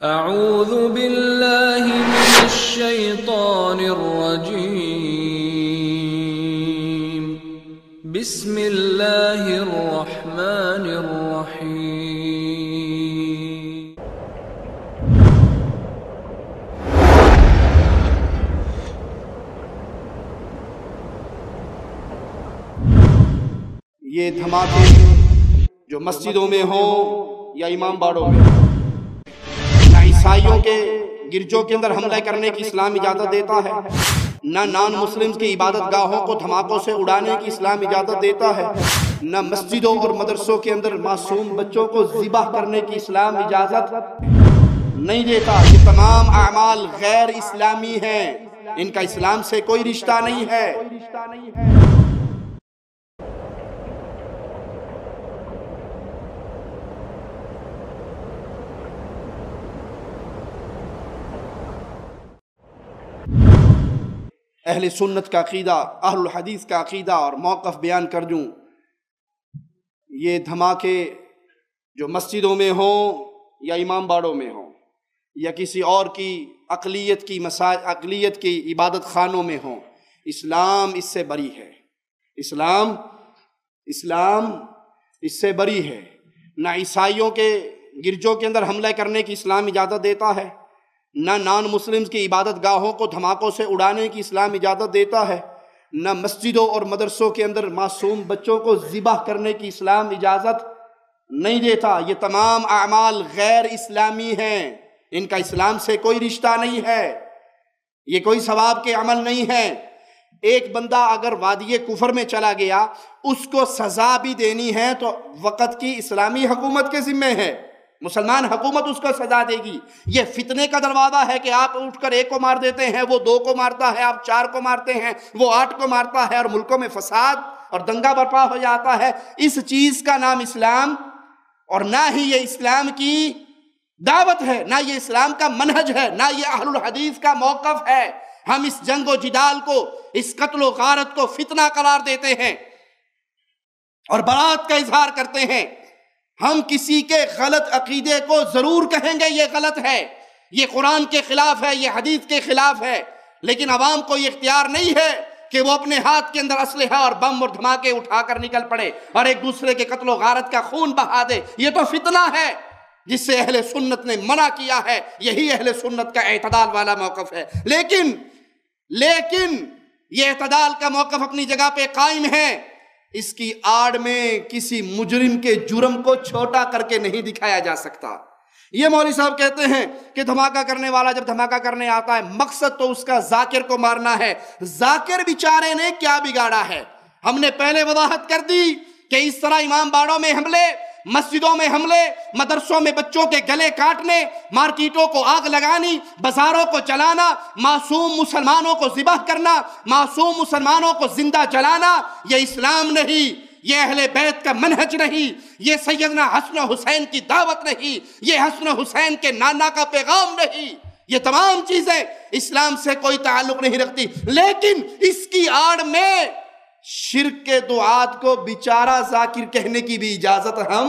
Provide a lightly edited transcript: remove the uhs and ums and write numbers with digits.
اعوذ باللہ من الشیطان الرجیم بسم اللہ الرحمن الرحیم۔ یہ دھماکے جو مسجدوں میں ہوں یا امام باڑوں میں ہوں، نہ عیسائیوں کے گرجوں کے اندر حملہ کرنے کی اسلام اجازت دیتا ہے، نہ نان مسلمز کی عبادت گاہوں کو دھماکوں سے اڑانے کی اسلام اجازت دیتا ہے، نہ مسجدوں اور مدرسوں کے اندر معصوم بچوں کو ذبح کرنے کی اسلام اجازت نہیں دیتا۔ یہ تمام اعمال غیر اسلامی ہیں، ان کا اسلام سے کوئی رشتہ نہیں ہے۔ اہل سنت کا عقیدہ، اہل الحدیث کا عقیدہ اور موقف بیان کر دوں۔ یہ دھماکے جو مسجدوں میں ہوں یا امام باڑوں میں ہوں یا کسی اور کی اقلیت کی عبادت خانوں میں ہوں، اسلام اس سے بری ہے۔ اسلام اس سے بری ہے۔ نہ عیسائیوں کے گرجوں کے اندر حملہ کرنے کی اسلام اجازت دیتا ہے، نہ نان مسلمز کی عبادت گاہوں کو دھماکوں سے اڑانے کی اسلام اجازت دیتا ہے، نہ مسجدوں اور مدرسوں کے اندر معصوم بچوں کو ذبح کرنے کی اسلام اجازت نہیں دیتا۔ یہ تمام اعمال غیر اسلامی ہیں، ان کا اسلام سے کوئی رشتہ نہیں ہے، یہ کوئی ثواب کے عمل نہیں ہے۔ ایک بندہ اگر وادی کفر میں چلا گیا، اس کو سزا بھی دینی ہے تو وقت کی اسلامی حکومت کے ذمہ ہے، مسلمان حکومت اس کو سزا دے گی۔ یہ فتنے کا دروازہ ہے کہ آپ اٹھ کر ایک کو مار دیتے ہیں، وہ 2 کو مارتا ہے، آپ 4 کو مارتے ہیں، وہ 8 کو مارتا ہے، اور ملکوں میں فساد اور دنگا برپا ہو جاتا ہے۔ اس چیز کا نام اسلام، اور نہ ہی یہ اسلام کی دعوت ہے، نہ یہ اسلام کا منہج ہے، نہ یہ اہل الحدیث کا موقف ہے۔ ہم اس جنگ و جدال کو، اس قتل و غارت کو فتنہ قرار دیتے ہیں اور برات کا اظہار کرتے ہیں۔ ہم کسی کے غلط عقیدے کو ضرور کہیں گے یہ غلط ہے، یہ قرآن کے خلاف ہے، یہ حدیث کے خلاف ہے، لیکن عوام کو یہ اختیار نہیں ہے کہ وہ اپنے ہاتھ کے اندر اسلحہ اور بم اور دھماکے اٹھا کر نکل پڑے اور ایک دوسرے کے قتل و غارت کا خون بہا دے۔ یہ تو فتنہ ہے جس سے اہل سنت نے منع کیا ہے، یہی اہل سنت کا اعتدال والا موقف ہے۔ لیکن یہ اعتدال کا موقف اپنی جگہ پہ قائم ہے، اس کی آڑ میں کسی مجرم کے جرم کو چھوٹا کر کے نہیں دکھایا جا سکتا۔ یہ مولوی صاحب کہتے ہیں کہ دھماکہ کرنے والا جب دھماکہ کرنے آتا ہے، مقصد تو اس کا ذاکر کو مارنا ہے۔ ذاکر بیچارے نے کیا بگاڑا ہے؟ ہم نے پہلے وضاحت کر دی کہ اس طرح امام باڑوں میں حملے، مسجدوں میں حملے، مدرسوں میں بچوں کے گلے کاٹنے، مارکیٹوں کو آگ لگانی، بازاروں کو جلانا، معصوم مسلمانوں کو ذبح کرنا، معصوم مسلمانوں کو زندہ جلانا، یہ اسلام نہیں، یہ اہل بیت کا منہج نہیں، یہ سیدنا حسن و حسین کی دعوت نہیں، یہ حسن و حسین کے نانا کا پیغام نہیں۔ یہ تمام چیزیں اسلام سے کوئی تعلق نہیں رکھتی، لیکن اس کی آڑ میں شرک کے دعات کو بیچارہ ذاکر کہنے کی بھی اجازت ہم